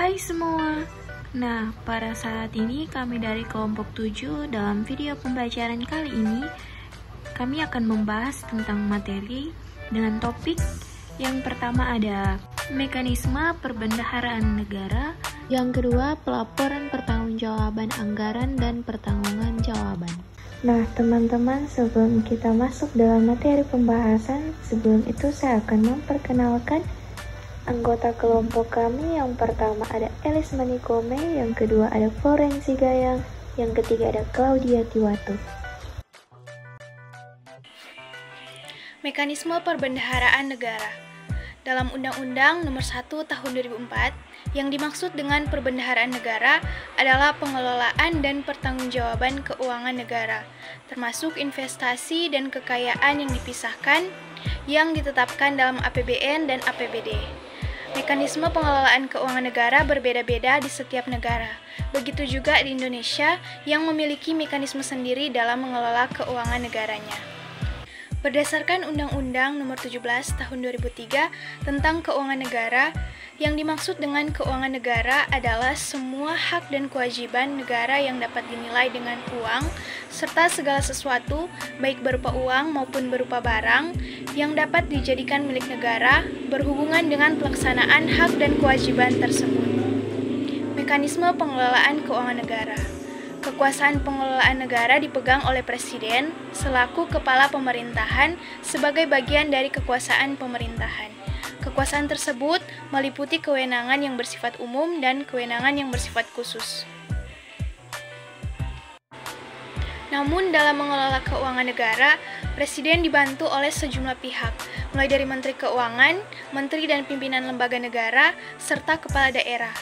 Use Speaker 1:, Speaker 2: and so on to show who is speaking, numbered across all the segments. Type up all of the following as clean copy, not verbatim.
Speaker 1: Hai semua. Nah, pada saat ini kami dari kelompok 7 dalam video pembelajaran kali ini kami akan membahas tentang materi dengan topik yang pertama ada mekanisme perbendaharaan negara, yang kedua pelaporan pertanggungjawaban anggaran dan pertanggungjawaban. Nah, teman-teman, sebelum kita masuk dalam materi pembahasan, sebelum itu saya akan memperkenalkan anggota kelompok kami. Yang pertama ada Elis Manikome, yang kedua ada Florensi Gayang, yang ketiga ada Claudia Tiwatu.
Speaker 2: Mekanisme perbendaharaan negara. Dalam Undang-Undang Nomor 1 Tahun 2004, yang dimaksud dengan perbendaharaan negara adalah pengelolaan dan pertanggungjawaban keuangan negara, termasuk investasi dan kekayaan yang dipisahkan yang ditetapkan dalam APBN dan APBD. Mekanisme pengelolaan keuangan negara berbeda-beda di setiap negara. Begitu juga di Indonesia yang memiliki mekanisme sendiri dalam mengelola keuangan negaranya. Berdasarkan Undang-Undang Nomor 17 Tahun 2003 tentang Keuangan Negara, yang dimaksud dengan keuangan negara adalah semua hak dan kewajiban negara yang dapat dinilai dengan uang, serta segala sesuatu, baik berupa uang maupun berupa barang, yang dapat dijadikan milik negara berhubungan dengan pelaksanaan hak dan kewajiban tersebut. Mekanisme pengelolaan keuangan negara. Kekuasaan pengelolaan negara dipegang oleh Presiden selaku kepala pemerintahan sebagai bagian dari kekuasaan pemerintahan. Kekuasaan tersebut meliputi kewenangan yang bersifat umum dan kewenangan yang bersifat khusus. Namun dalam mengelola keuangan negara, Presiden dibantu oleh sejumlah pihak, mulai dari Menteri Keuangan, Menteri dan pimpinan lembaga negara, serta kepala daerah.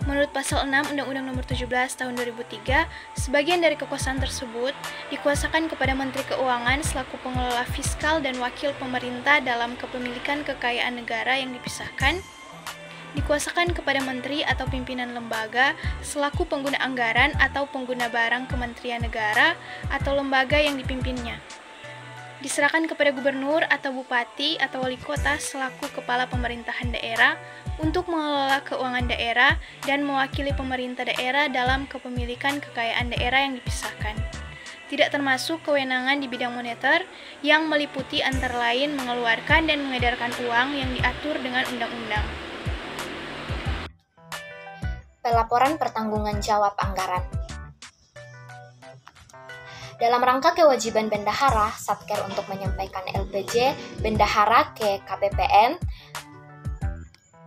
Speaker 2: Menurut Pasal 6 Undang-Undang Nomor 17 Tahun 2003, sebagian dari kekuasaan tersebut dikuasakan kepada Menteri Keuangan selaku pengelola fiskal dan wakil pemerintah dalam kepemilikan kekayaan negara yang dipisahkan, dikuasakan kepada menteri atau pimpinan lembaga selaku pengguna anggaran atau pengguna barang kementerian negara atau lembaga yang dipimpinnya. Diserahkan kepada gubernur atau bupati atau wali kota selaku kepala pemerintahan daerah untuk mengelola keuangan daerah dan mewakili pemerintah daerah dalam kepemilikan kekayaan daerah yang dipisahkan. Tidak termasuk kewenangan di bidang moneter yang meliputi antara lain mengeluarkan dan mengedarkan uang yang diatur dengan undang-undang.
Speaker 3: Pelaporan pertanggungan jawab anggaran. Dalam rangka kewajiban bendahara, Satker untuk menyampaikan LPJ bendahara ke KPPN.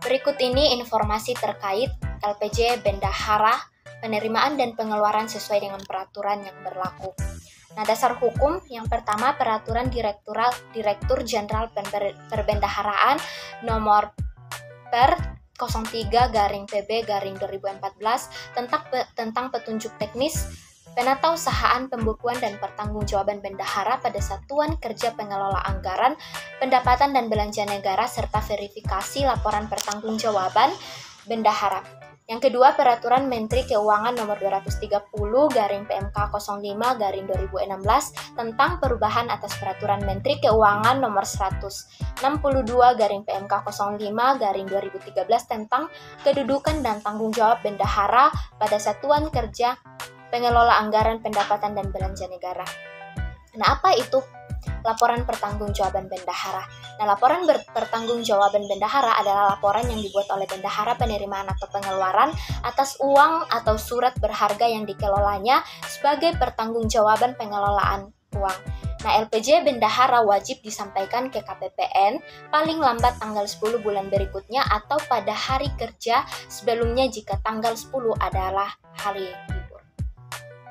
Speaker 3: Berikut ini informasi terkait LPJ bendahara, penerimaan dan pengeluaran sesuai dengan peraturan yang berlaku. Nah, dasar hukum yang pertama Peraturan Direktur Jenderal Perbendaharaan Nomor per 03/PB/2014 tentang petunjuk teknis penatausahaan, pembukuan, dan pertanggungjawaban bendahara pada Satuan Kerja Pengelola Anggaran, Pendapatan dan Belanja Negara, serta verifikasi laporan pertanggungjawaban bendahara. Yang kedua, Peraturan Menteri Keuangan Nomor 230/PMK 05/2016 tentang perubahan atas Peraturan Menteri Keuangan Nomor 162/PMK 05/2013 tentang kedudukan dan tanggung jawab bendahara pada Satuan Kerja Pengelola Anggaran, Pendapatan dan Belanja Negara. Nah, apa itu laporan pertanggungjawaban bendahara? Nah, laporan pertanggungjawaban bendahara adalah laporan yang dibuat oleh bendahara penerimaan atau pengeluaran atas uang atau surat berharga yang dikelolanya sebagai pertanggungjawaban pengelolaan uang. Nah, LPJ bendahara wajib disampaikan ke KPPN paling lambat tanggal 10 bulan berikutnya atau pada hari kerja sebelumnya jika tanggal 10 adalah hari libur.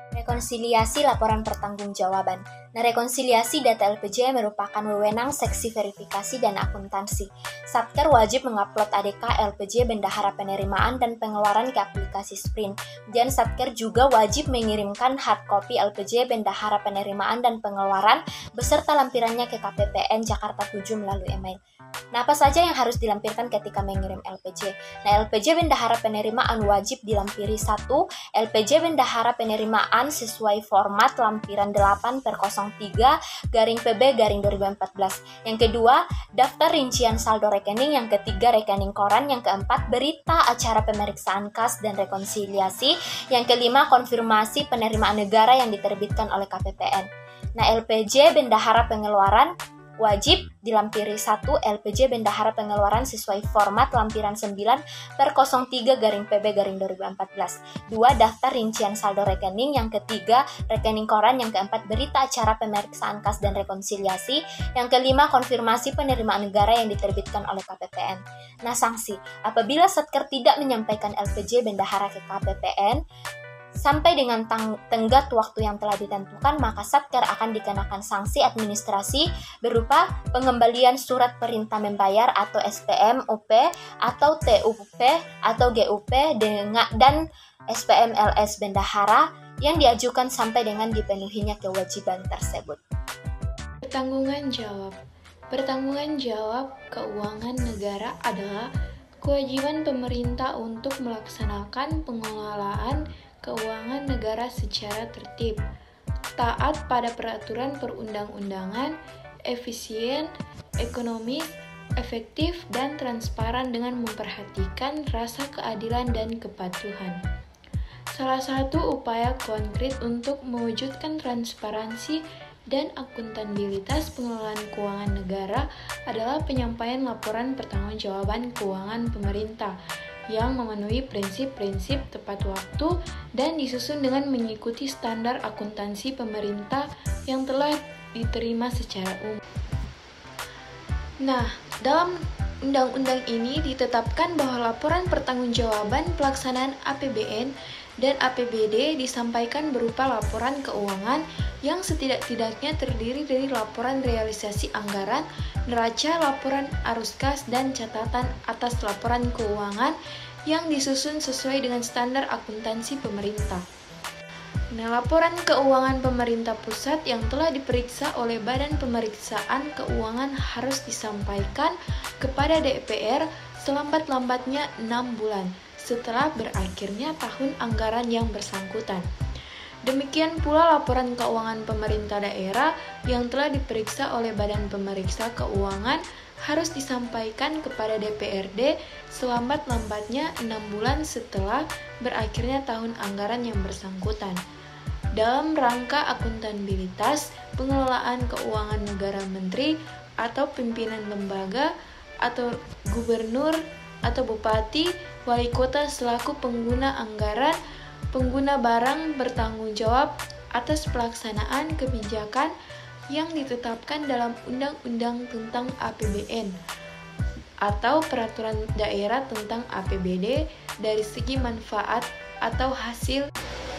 Speaker 3: Rekonsiliasi laporan pertanggungjawaban. Nah, rekonsiliasi data LPJ merupakan wewenang seksi verifikasi dan akuntansi. Satker wajib mengupload ADK LPJ bendahara penerimaan dan pengeluaran ke aplikasi Sprint. Dan Satker juga wajib mengirimkan hard copy LPJ bendahara penerimaan dan pengeluaran beserta lampirannya ke KPPN Jakarta 7 melalui email. Nah, apa saja yang harus dilampirkan ketika mengirim LPJ? Nah, LPJ bendahara penerimaan wajib dilampiri 1. LPJ bendahara penerimaan sesuai format lampiran 8/01 per03/PB/2014. Yang kedua, daftar rincian saldo rekening. Yang ketiga, rekening koran. Yang keempat, berita acara pemeriksaan kas dan rekonsiliasi. Yang kelima, konfirmasi penerimaan negara yang diterbitkan oleh KPPN. Nah, LPJ bendahara pengeluaran wajib dilampiri 1. LPJ bendahara pengeluaran sesuai format lampiran 9/03/PB/2014. 2. Daftar rincian saldo rekening. Yang ketiga, rekening koran. Yang keempat, berita acara pemeriksaan kas dan rekonsiliasi. Yang kelima, konfirmasi penerimaan negara yang diterbitkan oleh KPPN. Nah, sanksi. Apabila Satker tidak menyampaikan LPJ bendahara ke KPPN sampai dengan tenggat waktu yang telah ditentukan, maka Satker akan dikenakan sanksi administrasi berupa pengembalian surat perintah membayar atau SPM UP atau TUP atau GUP dan SPM LS bendahara yang diajukan sampai dengan dipenuhinya kewajiban tersebut.
Speaker 1: Pertanggungan jawab. Pertanggungan jawab keuangan negara adalah kewajiban pemerintah untuk melaksanakan pengelolaan keuangan negara secara tertib, taat pada peraturan perundang-undangan, efisien, ekonomis, efektif, dan transparan dengan memperhatikan rasa keadilan dan kepatuhan. Salah satu upaya konkret untuk mewujudkan transparansi dan akuntabilitas pengelolaan keuangan negara adalah penyampaian laporan pertanggungjawaban keuangan pemerintah yang memenuhi prinsip-prinsip tepat waktu dan disusun dengan mengikuti standar akuntansi pemerintah yang telah diterima secara umum. Nah, dalam undang-undang ini ditetapkan bahwa laporan pertanggungjawaban pelaksanaan APBN dan APBD disampaikan berupa laporan keuangan yang setidak-tidaknya terdiri dari laporan realisasi anggaran, neraca, laporan arus kas, dan catatan atas laporan keuangan yang disusun sesuai dengan standar akuntansi pemerintah. Nah, laporan keuangan pemerintah pusat yang telah diperiksa oleh Badan Pemeriksaan Keuangan harus disampaikan kepada DPR selambat-lambatnya 6 bulan setelah berakhirnya tahun anggaran yang bersangkutan. Demikian pula laporan keuangan pemerintah daerah yang telah diperiksa oleh Badan Pemeriksa Keuangan harus disampaikan kepada DPRD selambat-lambatnya 6 bulan setelah berakhirnya tahun anggaran yang bersangkutan. Dalam rangka akuntabilitas pengelolaan keuangan negara, menteri atau pimpinan lembaga atau gubernur atau bupati, wali kota selaku pengguna anggaran, pengguna barang bertanggung jawab atas pelaksanaan kebijakan yang ditetapkan dalam Undang-Undang tentang APBN atau Peraturan Daerah tentang APBD dari segi manfaat atau hasil.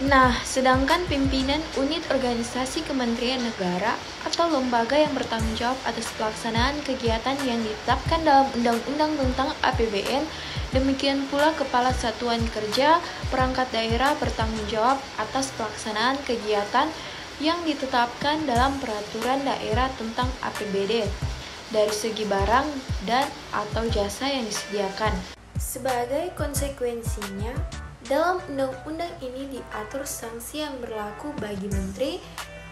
Speaker 1: Nah, sedangkan pimpinan unit organisasi Kementerian Negara atau lembaga yang bertanggung jawab atas pelaksanaan kegiatan yang ditetapkan dalam Undang-Undang tentang APBN, demikian pula Kepala Satuan Kerja perangkat daerah bertanggung jawab atas pelaksanaan kegiatan yang ditetapkan dalam Peraturan Daerah tentang APBD dari segi barang dan atau jasa yang disediakan. Sebagai konsekuensinya, dalam undang-undang ini diatur sanksi yang berlaku bagi menteri,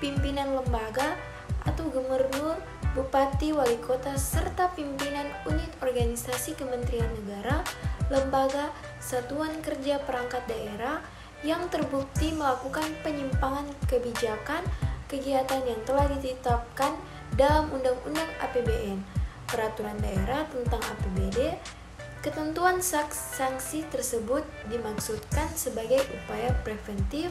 Speaker 1: pimpinan lembaga atau gubernur, bupati, wali kota, serta pimpinan unit organisasi Kementerian Negara, lembaga, satuan kerja perangkat daerah yang terbukti melakukan penyimpangan kebijakan kegiatan yang telah ditetapkan dalam Undang-Undang APBN, Peraturan Daerah tentang APBD. Ketentuan sanksi tersebut dimaksudkan sebagai upaya preventif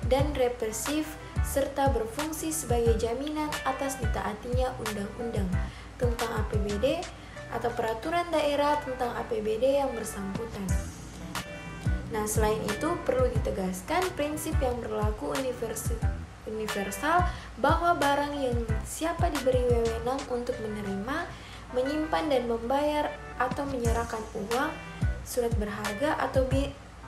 Speaker 1: dan represif serta berfungsi sebagai jaminan atas ditaatinya undang-undang tentang APBD atau peraturan daerah tentang APBD yang bersangkutan. Nah, selain itu perlu ditegaskan prinsip yang berlaku universal bahwa barang yang siapa diberi wewenang untuk menerima, menyimpan dan membayar atau menyerahkan uang, surat berharga atau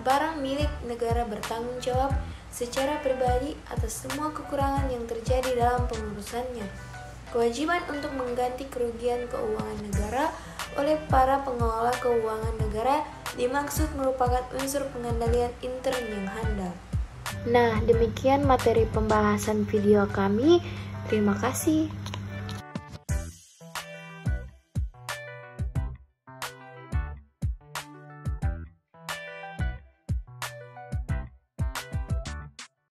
Speaker 1: barang milik negara bertanggung jawab secara pribadi atas semua kekurangan yang terjadi dalam pengurusannya. Kewajiban untuk mengganti kerugian keuangan negara oleh para pengelola keuangan negara dimaksud merupakan unsur pengendalian intern yang handal. Nah, demikian materi pembahasan video kami.
Speaker 3: Terima kasih.